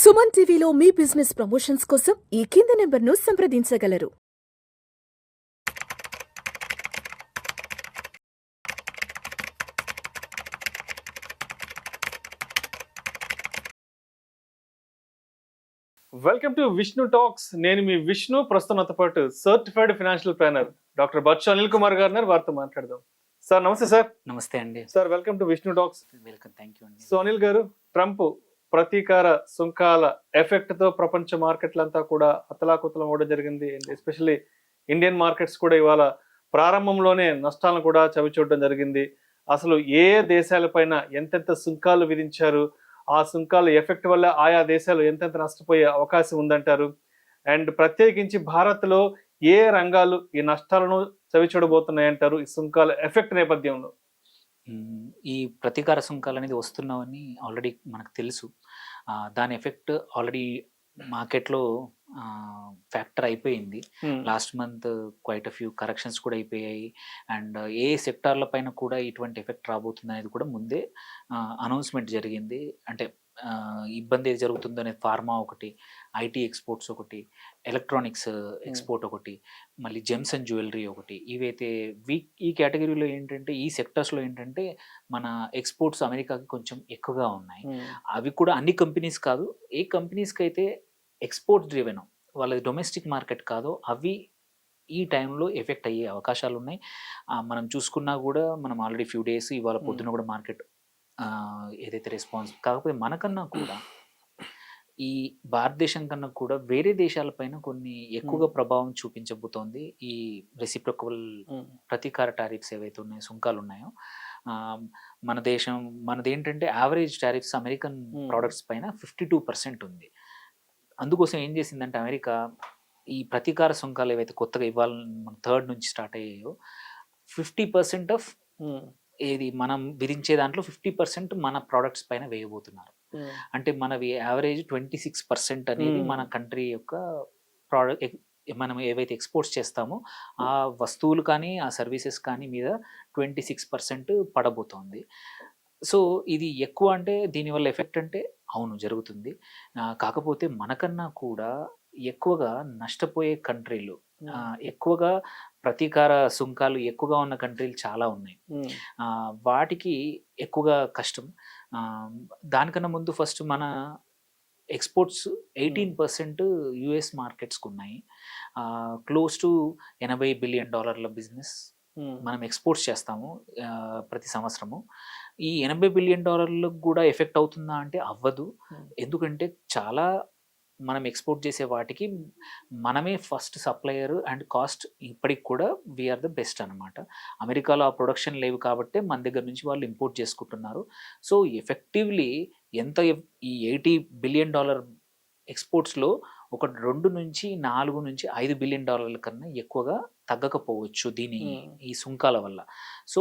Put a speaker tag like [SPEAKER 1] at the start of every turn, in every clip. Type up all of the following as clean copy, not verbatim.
[SPEAKER 1] సుమన్ టీవీలో మీ business promotions కోసం ఈ కింది నెంబర్ను సంప్రదించగలరు.
[SPEAKER 2] Welcome to Vishnu Talks. నేను మీ విష్ణు. ప్రస్తుతం నాతో పాటు certified financial planner doctor Bachchu Anil Kumar గారు ఉన్నారు. వారితో మాట్లాడదాం. సార్ నమస్తే. సార్
[SPEAKER 3] నమస్తే అండి.
[SPEAKER 2] Sir welcome to Vishnu Talks.
[SPEAKER 3] Welcome, thank you అండి.
[SPEAKER 2] సో అనిల్ గారు, ట్రంప్ ప్రతీకార సుంకాల ఎఫెక్ట్ తో ప్రపంచ మార్కెట్లంతా కూడా అతలాకుతలం అవ్వడం జరిగింది. ఎస్పెషల్లీ ఇండియన్ మార్కెట్స్ కూడా ఇవాళ ప్రారంభంలోనే నష్టాలను కూడా చవిచూడడం జరిగింది. అసలు ఏ దేశాలపైన ఎంతెంత సుంకాలు విధించారు, ఆ సుంకాల ఎఫెక్ట్ వల్ల ఆయా దేశాలు ఎంతెంత నష్టపోయే అవకాశం ఉందంటారు, అండ్ ప్రత్యేకించి భారత్లో ఏ రంగాలు ఈ నష్టాలను చవిచూడబోతున్నాయంటారు ఈ సుంకాల ఎఫెక్ట్ నేపథ్యంలో?
[SPEAKER 3] ఈ ప్రతీకార సుంకాలు అనేది వస్తున్నామని ఆల్రెడీ మనకు తెలుసు. దాని ఎఫెక్ట్ ఆల్రెడీ మార్కెట్లో ఫ్యాక్టర్ అయిపోయింది. Last month quiet few corrections కూడా అయిపోయాయి. అండ్ ఏ సెక్టార్ల పైన కూడా ఇటువంటి ఎఫెక్ట్ రాబోతుంది అనేది కూడా ముందే అనౌన్స్మెంట్ జరిగింది. అంటే ఇబ్బంది ఏది జరుగుతుందో అనేది ఫార్మా ఒకటి, ఐటీ ఎక్స్పోర్ట్స్ ఒకటి, ఎలక్ట్రానిక్స్ ఎక్స్పోర్ట్ ఒకటి, మళ్ళీ జెమ్స్ అండ్ జ్యువెలరీ ఒకటి. ఇవైతే ఈ కేటగిరీలో ఏంటంటే, ఈ సెక్టర్స్లో ఏంటంటే మన ఎక్స్పోర్ట్స్ అమెరికాకి కొంచెం ఎక్కువగా ఉన్నాయి. అవి కూడా అన్ని కంపెనీస్ కాదు, ఏ కంపెనీస్కి అయితే ఎక్స్పోర్ట్ డ్రివెన్ వాళ్ళది డొమెస్టిక్ మార్కెట్ కాదో అవి ఈ టైంలో ఎఫెక్ట్ అయ్యే అవకాశాలు ఉన్నాయి. మనం చూసుకున్నా కూడా మనం ఆల్రెడీ ఫ్యూ డేస్ ఇవాళ పొద్దున కూడా మార్కెట్ ఏదైతే రెస్పాన్స్, కాకపోతే మనకన్నా కూడా ఈ భారతదేశం కన్నా కూడా వేరే దేశాలపైన కొన్ని ఎక్కువగా ప్రభావం చూపించబోతోంది ఈ రెసిప్రొకబుల్ ప్రతీకార టారిఫ్స్ ఏవైతే ఉన్నాయో, సుంకాలు ఉన్నాయో. మనది ఏంటంటే యావరేజ్ టారిఫ్స్ అమెరికన్ ప్రోడక్ట్స్ పైన 52% ఉంది. అందుకోసం ఏం చేసిందంటే అమెరికా ఈ ప్రతీకార సుంకాలు ఏవైతే కొత్తగా ఇవాళ మన 3rd నుంచి స్టార్ట్ అయ్యాయో 50% ఆఫ్ ఏది మనం విధించే దాంట్లో 50% మన ప్రోడక్ట్స్ పైన వేయబోతున్నారు. అంటే మనవి యావరేజ్ 26% అనేది మన కంట్రీ యొక్క ప్రోడక్ట్, మనం ఏవైతే ఎక్స్పోర్ట్స్ చేస్తామో ఆ వస్తువులు కానీ ఆ సర్వీసెస్ కానీ మీద 26% పడబోతోంది. సో ఇది ఎక్కువ అంటే దీనివల్ల ఎఫెక్ట్ అంటే అవును జరుగుతుంది. కాకపోతే మనకన్నా కూడా ఎక్కువగా నష్టపోయే కంట్రీలు, ఎక్కువగా ప్రతీకార సుంకాలు ఎక్కువగా ఉన్న కంట్రీలు చాలా ఉన్నాయి. వాటికి ఎక్కువగా కష్టం. దానికన్నా ముందు ఫస్ట్ మన ఎక్స్పోర్ట్స్ 18% యుఎస్ మార్కెట్స్కి ఉన్నాయి. క్లోజ్ టు $80 బిలియన్ బిజినెస్ మనం ఎక్స్పోర్ట్స్ చేస్తాము ప్రతి సంవత్సరము. ఈ $80 బిలియన్ కూడా ఎఫెక్ట్ అవుతుందా అంటే అవ్వదు. ఎందుకంటే చాలా మనం ఎక్స్పోర్ట్ చేసే వాటికి మనమే ఫస్ట్ సప్లయర్ అండ్ కాస్ట్ ఇప్పటికి కూడా వీఆర్ ద బెస్ట్ అనమాట. అమెరికాలో ఆ ప్రొడక్షన్ లేవు కాబట్టి మన దగ్గర నుంచి వాళ్ళు ఇంపోర్ట్ చేసుకుంటున్నారు. సో ఎఫెక్టివ్లీ ఎంత ఈ $80 బిలియన్ ఎక్స్పోర్ట్స్లో ఒక 2 నుంచి 4 నుంచి $5 బిలియన్ కన్నా ఎక్కువగా తగ్గకపోవచ్చు ఈ సుంకాల వల్ల. సో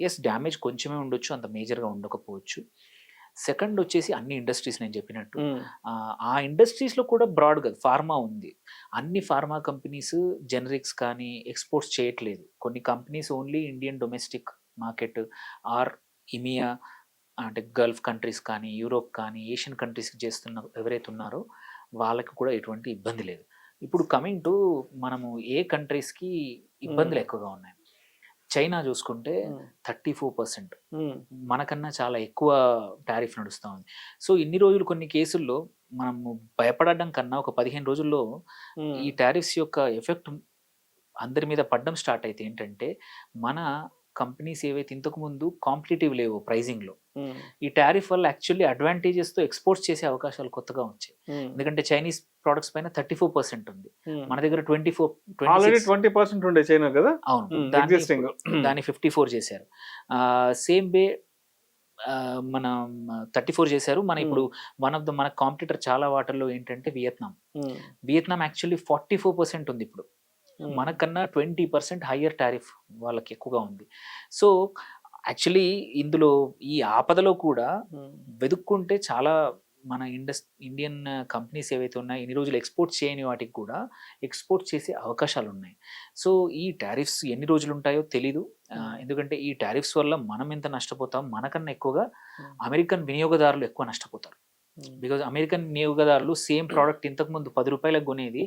[SPEAKER 3] ఎస్, డ్యామేజ్ కొంచెమే ఉండొచ్చు, అంత మేజర్గా ఉండకపోవచ్చు. సెకండ్ వచ్చేసి అన్ని ఇండస్ట్రీస్ నేను చెప్పినట్టు ఆ ఇండస్ట్రీస్లో కూడా బ్రాడ్ కదా ఫార్మా ఉంది. అన్ని ఫార్మా కంపెనీస్ జెనరిక్స్ కానీ ఎక్స్పోర్ట్స్ చేయట్లేదు. కొన్ని companies only Indian domestic market or EMEA అంటే గల్ఫ్ కంట్రీస్ కానీ యూరోప్ కానీ ఏషియన్ కంట్రీస్కి చేస్తున్న ఎవరైతే ఉన్నారో వాళ్ళకి కూడా ఎటువంటి ఇబ్బంది లేదు. ఇప్పుడు కమింగ్ టు మనము ఏ కంట్రీస్కి ఇబ్బందులు ఎక్కువగా ఉన్నాయి. చైనా చూసుకుంటే 34%, మనకన్నా చాలా ఎక్కువ టారిఫ్ నడుస్తూ ఉంది. సో ఇన్ని రోజులు కొన్ని కేసుల్లో మనము భయపడడం కన్నా ఒక 15 రోజుల్లో ఈ టారిఫ్స్ యొక్క ఎఫెక్ట్ అందరి మీద పడడం స్టార్ట్ అయితే ఏంటంటే మన కంపెనీస్ ఏవైతే ఇంతకు ముందు కాంపిటేటివ్ లేవు ప్రైజింగ్లో, ఈ టారిఫ్ వల్ల యాక్చువల్లీ అడ్వాంటేజెస్తో ఎక్స్పోర్ట్స్ చేసే అవకాశాలు కొత్తగా వచ్చాయి. ఎందుకంటే చైనీస్ ప్రోడక్ట్స్ పైన 34% ఉంది, మన దగ్గర
[SPEAKER 2] 20% ఉండే చైనా కదా.
[SPEAKER 3] అవును, దాన్ని 54 చేశారు. సేమ్ వే మన 34 చేశారు. మన ఇప్పుడు మన కాంపిటీటర్ చాలా వాటర్లో ఏంటంటే వియత్నాం యాక్చువల్లీ 44% ఉంది ఇప్పుడు. మనకన్నా 20% హయ్యర్ టారిఫ్ వాళ్ళకి ఎక్కువగా ఉంది. సో యాక్చువల్లీ ఇందులో ఈ ఆపదలో కూడా వెతుక్కుంటే చాలా మన ఇండియన్ కంపెనీస్ ఏవైతే ఉన్నాయో ఇన్ని రోజులు ఎక్స్పోర్ట్ చేయని వాటికి కూడా ఎక్స్పోర్ట్ చేసే అవకాశాలు ఉన్నాయి. సో ఈ టారిఫ్స్ ఎన్ని రోజులు ఉంటాయో తెలీదు. ఎందుకంటే ఈ టారిఫ్స్ వల్ల మనం ఎంత నష్టపోతాం, మనకన్నా ఎక్కువగా అమెరికన్ వినియోగదారులు ఎక్కువ నష్టపోతారు. బికాజ్ అమెరికన్ వినియోగదారులు సేమ్ ప్రోడక్ట్ ఇంతకుముందు 10 రూపాయలకు కొనేది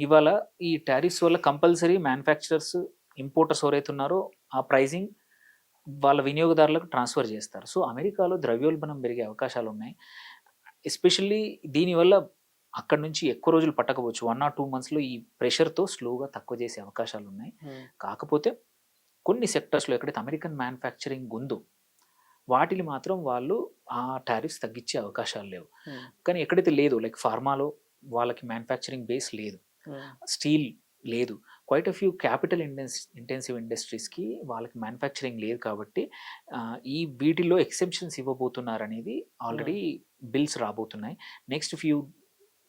[SPEAKER 3] ఇవాళ ఈ టారిఫ్స్ వల్ల కంపల్సరీ మ్యానుఫ్యాక్చరర్స్ ఇంపోర్టర్స్ ఎవరైతే ఉన్నారో ఆ ప్రైజింగ్ వాళ్ళ వినియోగదారులకు ట్రాన్స్ఫర్ చేస్తారు. సో అమెరికాలో ద్రవ్యోల్బణం పెరిగే అవకాశాలు ఉన్నాయి. ఎస్పెషల్లీ దీనివల్ల అక్కడ నుంచి ఎక్కువ రోజులు పట్టకపోవచ్చు, 1 or 2 monthsలో ఈ ప్రెషర్తో స్లోగా తక్కువ చేసే అవకాశాలు ఉన్నాయి. కాకపోతే కొన్ని సెక్టర్స్లో ఎక్కడైతే అమెరికన్ మ్యానుఫ్యాక్చరింగ్ ఉందో వాటిని మాత్రం వాళ్ళు ఆ టారిఫ్స్ తగ్గించే అవకాశాలు లేవు. కానీ ఎక్కడైతే లేదు, లైక్ ఫార్మాలో వాళ్ళకి మ్యానుఫ్యాక్చరింగ్ బేస్ లేదు, స్టీల్ లేదు, quite a few capital intensive ఇండస్ట్రీస్కి వాళ్ళకి మ్యానుఫ్యాక్చరింగ్ లేదు. కాబట్టి ఈ వీటిల్లో ఎక్సెప్షన్స్ ఇవ్వబోతున్నారు అనేది ఆల్రెడీ బిల్స్ రాబోతున్నాయి. నెక్స్ట్ ఫ్యూ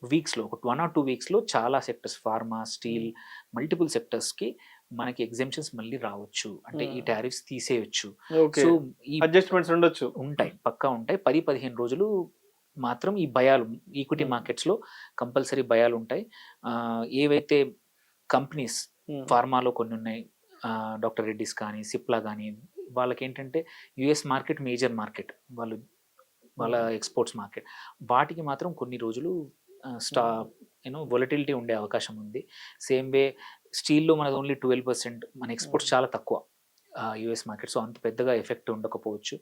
[SPEAKER 3] వీక్స్లో, ఒక 1 or 2 weeksలో చాలా సెక్టర్స్, ఫార్మా, స్టీల్, మల్టిపుల్ సెక్టర్స్కి మనకి ఎగ్జెంప్షన్స్ మళ్ళీ రావచ్చు, అంటే ఈ టారిఫ్స్ తీసేయచ్చు. సో ఈ
[SPEAKER 2] అడ్జస్ట్మెంట్స్ ఉండొచ్చు,
[SPEAKER 3] ఉంటాయి, పక్కా ఉంటాయి. 10-15 రోజులు మాత్రం ఈ భయాలు ఈక్విటీ మార్కెట్స్లో కంపల్సరీ భయాలు ఉంటాయి. ఏవైతే కంపెనీస్ ఫార్మాలో కొన్ని ఉన్నాయి, డాక్టర్ రెడ్డిస్ కానీ, సిప్లా కానీ, వాళ్ళకి ఏంటంటే యుఎస్ మార్కెట్ మేజర్ మార్కెట్, వాళ్ళ ఎక్స్పోర్ట్స్ మార్కెట్, వాటికి మాత్రం కొన్ని రోజులు వొలటిలిటీ ఉండే అవకాశం ఉంది. సేమ్ వే స్టీల్లో మనది ఓన్లీ 12%, మన ఎక్స్పోర్ట్స్ చాలా తక్కువ యుఎస్ మార్కెట్, సో అంత పెద్దగా ఎఫెక్ట్ ఉండకపోవచ్చు.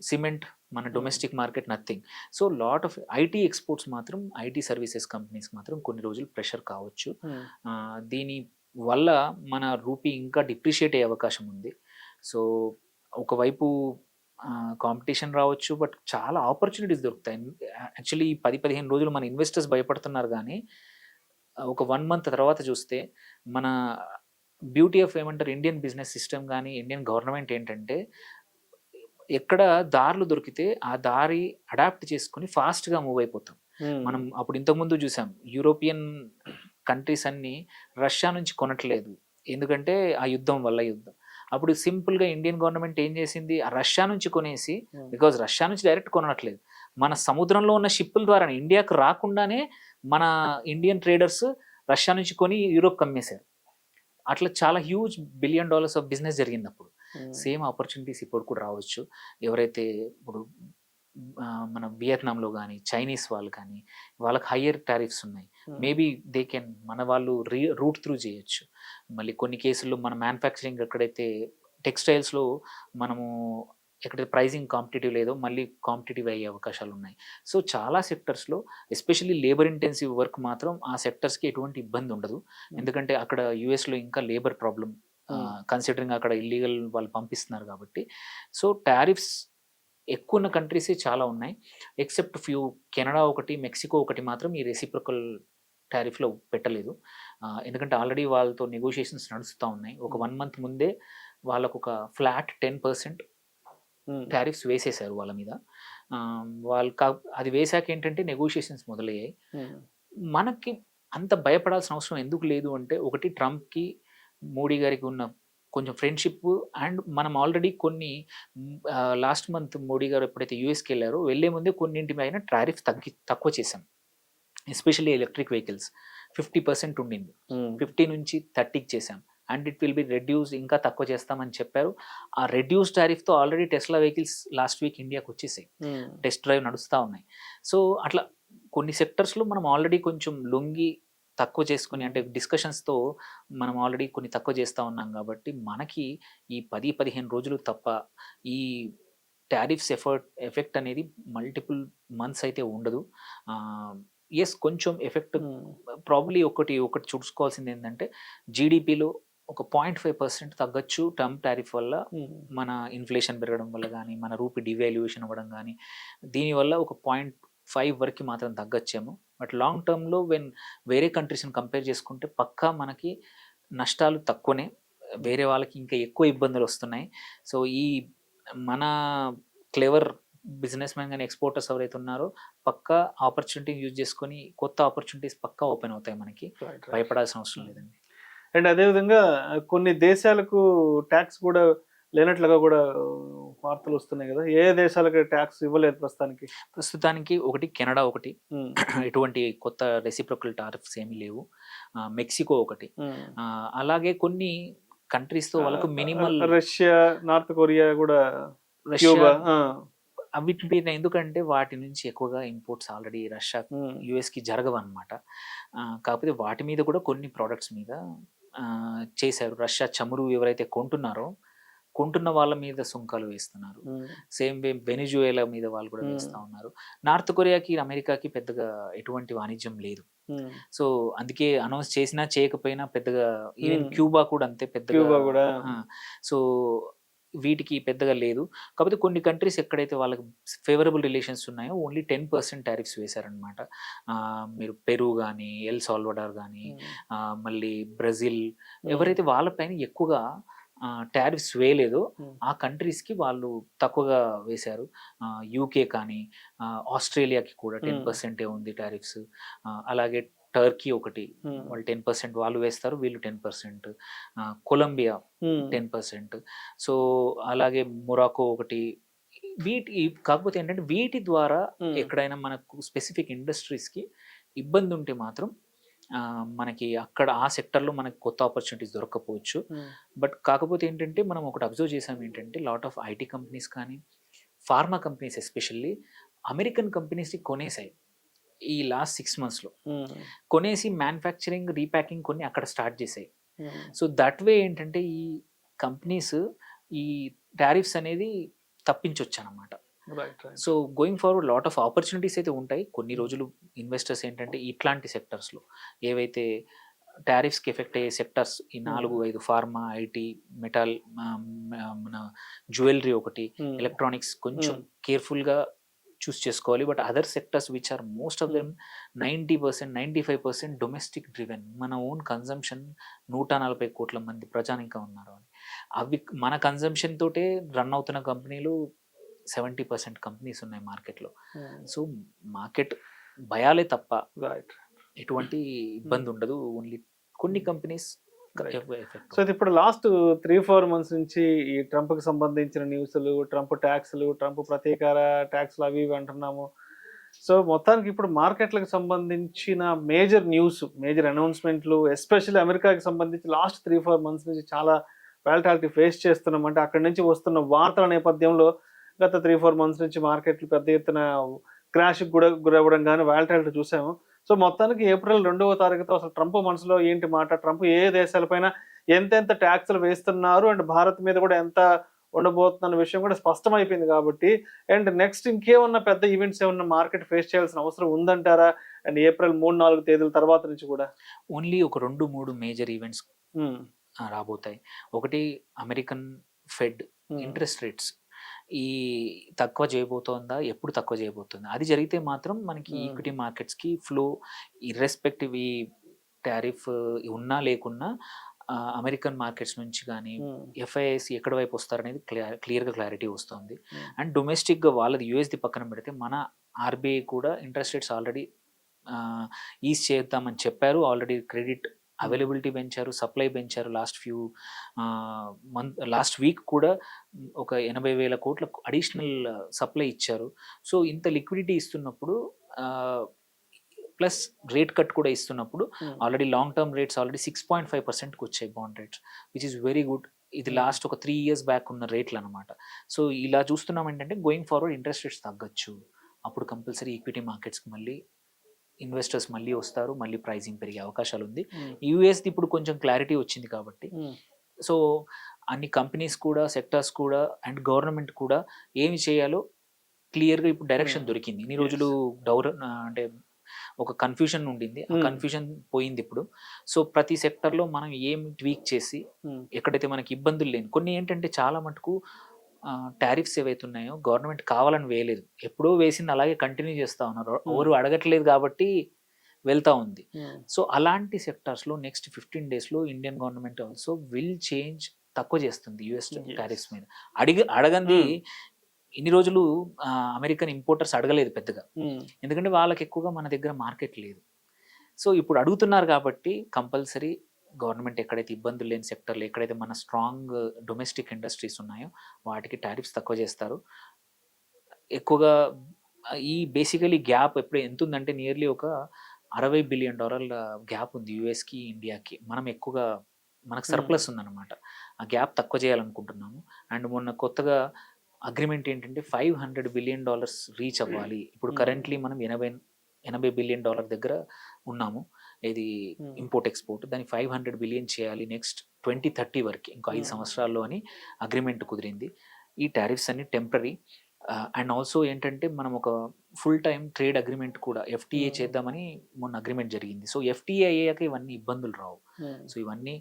[SPEAKER 3] సిమెంట్ మన domestic market nothing. So lot of IT exports మాత్రం, ఐటీ సర్వీసెస్ కంపెనీస్ మాత్రం కొన్ని రోజులు ప్రెషర్ కావచ్చు. దీని వల్ల మన రూపీ ఇంకా డిప్రిషియేట్ అయ్యే అవకాశం ఉంది. సో ఒకవైపు కాంపిటీషన్ రావచ్చు, బట్ చాలా ఆపర్చునిటీస్ దొరుకుతాయి. యాక్చువల్లీ ఈ 10-15 రోజులు మన ఇన్వెస్టర్స్ భయపడుతున్నారు, కానీ ఒక 1 month తర్వాత చూస్తే మన బ్యూటీ ఆఫ్ ఏమంటారు ఇండియన్ బిజినెస్ సిస్టమ్ కానీ, ఇండియన్ గవర్నమెంట్ ఏంటంటే ఎక్కడ దారులు దొరికితే ఆ దారి అడాప్ట్ చేసుకుని ఫాస్ట్గా మూవ్ అయిపోతాం. మనం అప్పుడు ఇంతకుముందు చూసాం, యూరోపియన్ కంట్రీస్ అన్నీ రష్యా నుంచి కొనట్లేదు, ఎందుకంటే ఆ యుద్ధం వల్ల. అప్పుడు సింపుల్గా ఇండియన్ గవర్నమెంట్ ఏం చేసింది, ఆ రష్యా నుంచి కొనేసి, బికాజ్ రష్యా నుంచి డైరెక్ట్ కొనట్లేదు, మన సముద్రంలో ఉన్న షిప్పుల ద్వారా ఇండియాకు రాకుండానే మన ఇండియన్ ట్రేడర్స్ రష్యా నుంచి కొని యూరోప్ అమ్మేశారు. అట్లా చాలా హ్యూజ్ $1 billion ఆఫ్ బిజినెస్ జరిగింది అప్పుడు. సేమ్ ఆపర్చునిటీస్ ఇప్పుడు కూడా రావచ్చు. ఎవరైతే ఇప్పుడు మన వియత్నాంలో కానీ, చైనీస్ వాళ్ళు కానీ, వాళ్ళకి హయ్యర్ టారిఫ్స్ ఉన్నాయి, మేబీ దే కెన్, మన వాళ్ళు రూట్ త్రూ చేయొచ్చు. మళ్ళీ కొన్ని కేసుల్లో మన మ్యానుఫ్యాక్చరింగ్ ఎక్కడైతే టెక్స్టైల్స్లో మనము ఎక్కడైతే ప్రైజింగ్ కాంపిటేటివ్ లేదో మళ్ళీ కాంపిటేటివ్ అయ్యే అవకాశాలు ఉన్నాయి. సో చాలా సెక్టర్స్లో, ఎస్పెషల్లీ లేబర్ ఇంటెన్సివ్ వర్క్ మాత్రం ఆ సెక్టర్స్కి ఎటువంటి ఇబ్బంది ఉండదు, ఎందుకంటే అక్కడ యూఎస్లో ఇంకా లేబర్ ప్రాబ్లం, కన్సిడరింగ్ అక్కడ ఇల్లీగల్ వాళ్ళు పంపిస్తున్నారు కాబట్టి. సో టారిఫ్స్ ఎక్కువ ఉన్న కంట్రీసే చాలా ఉన్నాయి, ఎక్సెప్ట్ ఫ్యూ, కెనడా ఒకటి, మెక్సికో ఒకటి మాత్రం ఈ రెసిప్రొకల్ టారిఫ్లో పెట్టలేదు. ఎందుకంటే ఆల్రెడీ వాళ్ళతో నెగోషియేషన్స్ నడుస్తూ ఉన్నాయి. ఒక 1 month ముందే వాళ్ళకు ఒక ఫ్లాట్ 10% టారిఫ్స్ వేసేశారు వాళ్ళ మీద. అది వేసాక ఏంటంటే నెగోషియేషన్స్ మొదలయ్యాయి. మనకి అంత భయపడాల్సిన అవసరం ఎందుకు లేదు అంటే, ఒకటి ట్రంప్కి మోడీ గారికి ఉన్న కొంచెం ఫ్రెండ్షిప్, అండ్ మనం ఆల్రెడీ కొన్ని లాస్ట్ మంత్ మోడీ గారు ఎప్పుడైతే యూఎస్కి వెళ్ళారో వెళ్ళే ముందే కొన్నింటి పైన టారిఫ్ తక్కువ చేశాం. ఎస్పెషల్లీ ఎలక్ట్రిక్ వెహికల్స్ 50% ఉండింది, 50 నుంచి 30కి చేశాం, and it will be reduce, ఇంకా తక్కువ చేస్తామని చెప్పారు. ఆ రెడ్యూస్ టారిఫ్తో already Tesla vehicles last week ఇండియాకి వచ్చేసాయి, టెస్ట్ డ్రైవ్ నడుస్తూ ఉన్నాయి. సో అట్లా కొన్ని సెక్టర్స్లో మనం ఆల్రెడీ కొంచెం లొంగి తక్కువ చేసుకుని, అంటే డిస్కషన్స్తో మనం ఆల్రెడీ కొన్ని తక్కువ చేస్తూ ఉన్నాం. కాబట్టి మనకి ఈ 10-15 రోజులు తప్ప ఈ టారిఫ్స్ ఎఫెక్ట్ అనేది మల్టిపుల్ మంత్స్ అయితే ఉండదు. ఎస్, కొంచెం ఎఫెక్ట్ ప్రాబ్లీ ఒకటి చూసుకోవాల్సింది ఏంటంటే, జీడిపిలో ఒక 0.5% తగ్గచ్చు ట్రంప్ టారిఫ్ వల్ల, మన ఇన్ఫ్లేషన్ పెరగడం వల్ల కానీ, మన రూపీ డివాల్యుయేషన్ అవ్వడం కానీ, దీనివల్ల ఒక 0.5 వరకు మాత్రం తగ్గచ్చేమో. బట్ లాంగ్ టర్మ్లో వేరే కంట్రీస్ని కంపేర్ చేసుకుంటే పక్కా మనకి నష్టాలు తక్కువనే, వేరే వాళ్ళకి ఇంకా ఎక్కువ ఇబ్బందులు వస్తున్నాయి. సో ఈ మన క్లెవర్ బిజినెస్ మ్యాన్ కానీ, ఎక్స్పోర్టర్స్ ఎవరైతే ఉన్నారో పక్కా ఆపర్చునిటీ యూజ్ చేసుకొని కొత్త ఆపర్చునిటీస్ పక్కా ఓపెన్ అవుతాయి మనకి, భయపడాల్సిన అవసరం లేదండి.
[SPEAKER 2] అండ్ అదేవిధంగా కొన్ని దేశాలకు ట్యాక్స్ కూడా లేనట్లుగా కూడా వార్తలు వస్తున్నాయి కదా, ఏ దేశాలకు ట్యాక్స్ ఇవ్వలేదు ప్రస్తుతానికి?
[SPEAKER 3] ఒకటి కెనడా, ఒకటి ఎటువంటి కొత్త రెసిప్రొకల్ టారిఫ్స్ ఏమీ లేవు. మెక్సికో ఒకటి, అలాగే కొన్ని కంట్రీస్తో వాళ్ళకు మినిమల్,
[SPEAKER 2] రష్యా, నార్త్ కొరియా కూడా,
[SPEAKER 3] వీటి మీద ఎందుకంటే వాటి నుంచి ఎక్కువగా ఇంపోర్ట్స్ ఆల్రెడీ రష్యా
[SPEAKER 2] ఉమ్,
[SPEAKER 3] యుఎస్కి జరగవు అనమాట. కాకపోతే వాటి మీద కూడా కొన్ని ప్రోడక్ట్స్ మీద ఆ, చేశారు. రష్యా చమురు ఎవరైతే కొంటున్న వాళ్ళ మీద సుంకాలు వేస్తున్నారు.
[SPEAKER 2] ఉమ్,
[SPEAKER 3] సేమ్ వే వెనిజుయేలా మీద వాళ్ళు కూడా
[SPEAKER 2] Hmm.
[SPEAKER 3] వేస్తూ ఉన్నారు. నార్త్ కొరియాకి అమెరికాకి పెద్దగా ఎటువంటి వాణిజ్యం లేదు.
[SPEAKER 2] ఉమ్.
[SPEAKER 3] సో అందుకే అనౌన్స్ చేసినా చేయకపోయినా పెద్దగా, ఈవెన్
[SPEAKER 2] Hmm.
[SPEAKER 3] క్యూబా కూడా అంతే పెద్దగా.
[SPEAKER 2] క్యూబా కూడా.
[SPEAKER 3] సో వీటికి పెద్దగా లేదు. కాకపోతే కొన్ని కంట్రీస్ ఎక్కడైతే వాళ్ళకి ఫేవరబుల్ రిలేషన్స్ ఉన్నాయో ఓన్లీ 10% టారిఫ్స్ వేశారనమాట. మీరు పెరు కానీ, ఎల్ సాల్వడార్ కానీ,
[SPEAKER 2] ఉమ్,
[SPEAKER 3] మళ్ళీ బ్రెజిల్,
[SPEAKER 2] ఉమ్,
[SPEAKER 3] ఎవరైతే వాళ్ళపైన ఎక్కువగా టారిఫ్స్ వేయలేదో
[SPEAKER 2] ఉమ్,
[SPEAKER 3] ఆ కంట్రీస్కి వాళ్ళు తక్కువగా వేశారు. యూకే కానీ, ఆస్ట్రేలియాకి కూడా 10% ఉంది టారిఫ్స్. అలాగే టర్కీ ఒకటి,
[SPEAKER 2] ఉమ్,
[SPEAKER 3] వాళ్ళు 10% వాళ్ళు వేస్తారు, వీళ్ళు 10%. కొలంబియా
[SPEAKER 2] ఉమ్,
[SPEAKER 3] 10%. సో అలాగే మొరాకో ఒకటి. కాకపోతే ఏంటంటే వీటి ద్వారా
[SPEAKER 2] ఉమ్,
[SPEAKER 3] ఎక్కడైనా మనకు స్పెసిఫిక్ ఇండస్ట్రీస్కి ఇబ్బంది ఉంటే మాత్రం మనకి అక్కడ ఆ సెక్టర్లో మనకి కొత్త ఆపర్చునిటీస్ దొరకకపోవచ్చు.
[SPEAKER 2] ఉమ్,
[SPEAKER 3] బట్ కాకపోతే ఏంటంటే మనం ఒకటి అబ్జర్వ్ చేసాం ఏంటంటే లాట్ ఆఫ్ ఐటీ కంపెనీస్ కానీ, ఫార్మా కంపెనీస్ ఎస్పెషల్లీ అమెరికన్ కంపెనీస్ని కొనేసాయి ఈ లాస్ట్ 6 monthsలో.
[SPEAKER 2] ఉమ్,
[SPEAKER 3] కొనేసి మ్యానుఫ్యాక్చరింగ్, రీప్యాకింగ్ కొన్ని అక్కడ స్టార్ట్ చేసాయి.
[SPEAKER 2] ఉమ్.
[SPEAKER 3] సో దట్ వే ఏంటంటే ఈ కంపెనీస్ ఈ టారిఫ్స్ అనేది తప్పించవచ్చు అనమాట.
[SPEAKER 2] Right, right.
[SPEAKER 3] So going forward lot of opportunities అయితే ఉంటాయి. కొన్ని రోజులు ఇన్వెస్టర్స్ ఏంటంటే ఇట్లాంటి సెక్టర్స్లో ఏవైతే టారిఫ్స్కి ఎఫెక్ట్ అయ్యే సెక్టర్స్ ఈ 4-5 ఫార్మా, ఐటీ, మెటల్, మన జ్యువెలరీ ఒకటి,
[SPEAKER 2] ఉమ్,
[SPEAKER 3] ఎలక్ట్రానిక్స్ కొంచెం
[SPEAKER 2] ఉమ్,
[SPEAKER 3] కేర్ఫుల్గా చూస్ చేసుకోవాలి. But other sectors which are most of them 90%, 95% domestic driven, మన ఓన్ కన్జంప్షన్ 140 కోట్ల మంది ప్రజానికా ఉన్నారు అని. అవి మన కన్జంప్షన్ తోటే రన్ అవుతున్న కంపెనీలు 70% కంపెనీస్ ఉన్నాయి మార్కెట్లో.
[SPEAKER 2] ఉమ్.
[SPEAKER 3] సో మార్కెట్ భయాలే తప్ప
[SPEAKER 2] Right.
[SPEAKER 3] ఎటువంటి ఇబ్బంది ఉండదు. ఓన్లీ కొన్ని కంపెనీస్
[SPEAKER 2] Right.
[SPEAKER 3] ఎఫెక్ట్.
[SPEAKER 2] సో ఇది ఇప్పుడు లాస్ట్ 3-4 months నుంచి ఈ ట్రంప్కి సంబంధించిన న్యూస్లు, ట్రంప్ ట్యాక్స్లు, ట్రంప్ ప్రతీకార ట్యాక్స్లు అవి ఇవి అంటున్నాము. సో మొత్తానికి ఇప్పుడు మార్కెట్లకు సంబంధించిన మేజర్ న్యూస్, మేజర్ అనౌన్స్మెంట్లు, ఎస్పెషల్లీ అమెరికాకి సంబంధించి లాస్ట్ 3-4 months నుంచి చాలా వాలటాలిటీ ఫేస్ చేస్తున్నాం. అంటే అక్కడి నుంచి వస్తున్న వార్తల నేపథ్యంలో గత 3-4 months నుంచి మార్కెట్లు పెద్ద ఎత్తున క్రాష్కి కూడా గురవ్వడం కానీ వాలటాలిటీ చూసాము. సో మొత్తానికి ఏప్రిల్ 2వ తారీఖుతో అసలు ట్రంప్ మనసులో ఏంటి మాట, ట్రంప్ ఏ దేశాలపైన ఎంతెంత ట్యాక్స్లు వేస్తున్నారు అండ్ భారత్ మీద కూడా ఎంత ఉండబోతున్న విషయం కూడా స్పష్టమైపోయింది కాబట్టి, అండ్ నెక్స్ట్ ఇంకేమన్నా పెద్ద ఈవెంట్స్ ఏమన్నా మార్కెట్ ఫేస్ చేయాల్సిన అవసరం ఉందంటారా? అండ్ ఏప్రిల్ 3-4 తేదీల తర్వాత నుంచి కూడా
[SPEAKER 3] ఓన్లీ ఒక 2-3 మేజర్ ఈవెంట్స్
[SPEAKER 2] ఉమ్,
[SPEAKER 3] రాబోతాయి. ఒకటి అమెరికన్ ఫెడ్
[SPEAKER 2] ఉమ్,
[SPEAKER 3] ఇంట్రెస్ట్ రేట్స్ ఈ తక్కువ చేయబోతోందా, ఎప్పుడు తక్కువ చేయబోతుందా, అది జరిగితే మాత్రం మనకి ఈక్విటీ మార్కెట్స్కి ఫ్లో ఇర్రెస్పెక్టివ్ ఈ టారిఫ్ ఉన్నా లేకున్నా అమెరికన్ మార్కెట్స్ నుంచి కానీ
[SPEAKER 2] ఉమ్,
[SPEAKER 3] ఎఫ్ఐఐసి ఎక్కడ వైపు వస్తారనేది క్లియర్గా క్లారిటీ వస్తుంది.
[SPEAKER 2] ఉమ్,
[SPEAKER 3] అండ్ డొమెస్టిక్గా వాళ్ళది యూఎస్ది పక్కన పెడితే మన ఆర్బీఐ కూడా ఇంట్రెస్ట్ రేట్స్ ఆల్రెడీ ఈజ్ చేద్దామని చెప్పారు. ఆల్రెడీ క్రెడిట్ అవైలబిలిటీ పెంచారు, సప్లై పెంచారు. లాస్ట్ వీక్ కూడా ఒక 80,000 కోట్ల అడిషనల్ సప్లై ఇచ్చారు. సో ఇంత లిక్విడిటీ ఇస్తున్నప్పుడు ప్లస్ రేట్ కట్ కూడా ఇస్తున్నప్పుడు
[SPEAKER 2] um,
[SPEAKER 3] already long term rates already 6.5%కి వచ్చాయి bond rates, which is very good. ఇది లాస్ట్ ఒక 3 years బ్యాక్ ఉన్న రేట్లు అనమాట. సో ఇలా చూస్తున్నాం ఏంటంటే గోయింగ్ ఫార్వర్డ్ ఇంట్రెస్ట్ రేట్స్ తగ్గచ్చు. అప్పుడు కంపల్సరీ ఈక్విటీ మార్కెట్స్కి మళ్ళీ ఇన్వెస్టర్స్ మళ్ళీ వస్తారు, మళ్ళీ ప్రైజింగ్ పెరిగే అవకాశాలు ఉంది.
[SPEAKER 2] ఉమ్,
[SPEAKER 3] యూఎస్ది ఇప్పుడు కొంచెం క్లారిటీ వచ్చింది కాబట్టి,
[SPEAKER 2] ఉమ్,
[SPEAKER 3] సో అన్ని కంపెనీస్ కూడా, సెక్టర్స్ కూడా అండ్ గవర్నమెంట్ కూడా ఏమి చేయాలో క్లియర్గా ఇప్పుడు డైరెక్షన్ దొరికింది. ఇన్ని రోజులు అంటే ఒక కన్ఫ్యూజన్ ఉండింది, ఆ కన్ఫ్యూజన్ పోయింది ఇప్పుడు. సో ప్రతి సెక్టర్లో మనం ఏం ట్వీక్ చేసి
[SPEAKER 2] ఉమ్,
[SPEAKER 3] ఎక్కడైతే మనకి ఇబ్బందులు లేని కొన్ని ఏంటంటే చాలా మటుకు టారిఫ్స్ ఏవైతే ఉన్నాయో గవర్నమెంట్ కావాలని వేయలేదు, ఎప్పుడో వేసింది అలాగే కంటిన్యూ చేస్తూ ఉన్నారు. ఎవరు అడగట్లేదు కాబట్టి వెళ్తూ ఉంది.
[SPEAKER 2] ఉమ్,
[SPEAKER 3] సో అలాంటి సెక్టార్స్లో నెక్స్ట్ 15 daysలో Indian government also will change, తక్కువ చేస్తుంది యూఎస్ టారిఫ్స్ మీద. అడగంది ఇన్ని రోజులు అమెరికన్ ఇంపోర్టర్స్ అడగలేదు పెద్దగా,
[SPEAKER 2] ఉమ్,
[SPEAKER 3] ఎందుకంటే వాళ్ళకి ఎక్కువగా మన దగ్గర మార్కెట్ లేదు. సో ఇప్పుడు అడుగుతున్నారు కాబట్టి కంపల్సరీ గవర్నమెంట్ ఎక్కడైతే ఇబ్బందులు లేని సెక్టర్లు, ఎక్కడైతే మన స్ట్రాంగ్ డొమెస్టిక్ ఇండస్ట్రీస్ ఉన్నాయో వాటికి టారిఫ్స్ తక్కువ చేస్తారు. ఎక్కువగా ఈ బేసికలీ గ్యాప్ ఎప్పుడు ఎంత ఉందంటే నియర్లీ ఒక $60 billion గ్యాప్ ఉంది యూఎస్కి ఇండియాకి. మనం ఎక్కువగా మనకు సర్ప్లస్ ఉందన్నమాట. ఆ గ్యాప్ తక్కువ చేయాలనుకుంటున్నాము. అండ్ మొన్న కొత్తగా అగ్రిమెంట్ ఏంటంటే $500 బిలియన్ రీచ్ అవ్వాలి. ఇప్పుడు కరెంట్లీ మనం 80 బిలియన్ డాలర్ దగ్గర ఉన్నాము. ఇది ఇంపోర్ట్ ఎక్స్పోర్ట్. దాన్ని 500 బిలియన్ చేయాలి నెక్స్ట్ 2030 వరకు, ఇంకో 5 సంవత్సరాల్లో అని అగ్రిమెంట్ కుదిరింది. ఈ టారిఫ్స్ అన్ని టెంపరీ. అండ్ ఆల్సో ఏంటంటే మనం ఒక ఫుల్ టైం ట్రేడ్ అగ్రిమెంట్ కూడా FTA చేద్దామని మొన్న అగ్రిమెంట్ జరిగింది. సో FTA అయ్యాక ఇవన్నీ ఇబ్బందులు రావు. సో ఇవన్నీ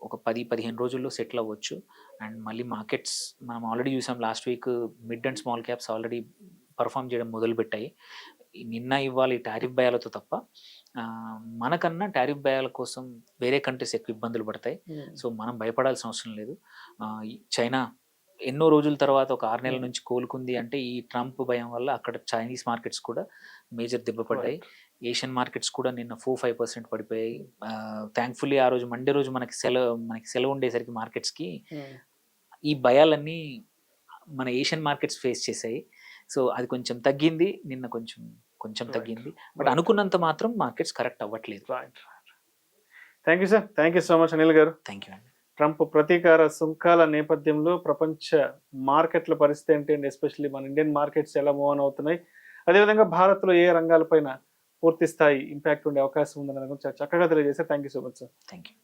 [SPEAKER 3] ఒక 10-15 రోజుల్లో సెటిల్ అవ్వచ్చు. అండ్ మళ్ళీ మార్కెట్స్ మనం ఆల్రెడీ చూసాం, last week mid and small caps already perform చేయడం మొదలుపెట్టాయి. నిన్న ఇవాళ టారిఫ్ భయాలతో తప్ప మనకన్నా టారిఫ్ భయాల కోసం వేరే కంట్రీస్ ఎక్కువ ఇబ్బందులు పడతాయి. సో మనం భయపడాల్సిన అవసరం లేదు. చైనా ఎన్నో రోజుల తర్వాత ఒక 6 నెలల నుంచి కోలుకుంది అంటే ఈ ట్రంప్ భయం వల్ల అక్కడ చైనీస్ మార్కెట్స్ కూడా మేజర్ దెబ్బపడ్డాయి. ఏషియన్ మార్కెట్స్ కూడా నిన్న 4-5% పడిపోయాయి. థ్యాంక్ఫుల్లీ ఆ రోజు మండే రోజు మనకి సెలవు ఉండేసరికి మార్కెట్స్కి ఈ భయాలన్నీ మన ఏషియన్ మార్కెట్స్ ఫేస్ చేశాయి. సో అది కొంచెం తగ్గింది, నిన్న కొంచెం తగ్గింది. బట్ అనుకున్నంత మాత్రం మార్కెట్స్ కరెక్ట్ అవ్వట్లేదు.
[SPEAKER 2] Thank you sir, thank you so much Anil గారు.
[SPEAKER 3] థ్యాంక్ యూ అండి.
[SPEAKER 2] ట్రంప్ ప్రతీకార సుంకాల నేపథ్యంలో ప్రపంచ మార్కెట్ల పరిస్థితి ఏంటి అండ్ ఎస్పెషల్లీ మన ఇండియన్ మార్కెట్స్ ఎలా మూవ్ ఆన్ అవుతున్నాయి, అదేవిధంగా భారత్లో ఏ రంగాలపైన పూర్తి స్థాయి ఇంపాక్ట్ ఉండే అవకాశం ఉందనే గురించి చక్కగా తెలియజేశారు. Thank you so much sir.
[SPEAKER 3] Thank you.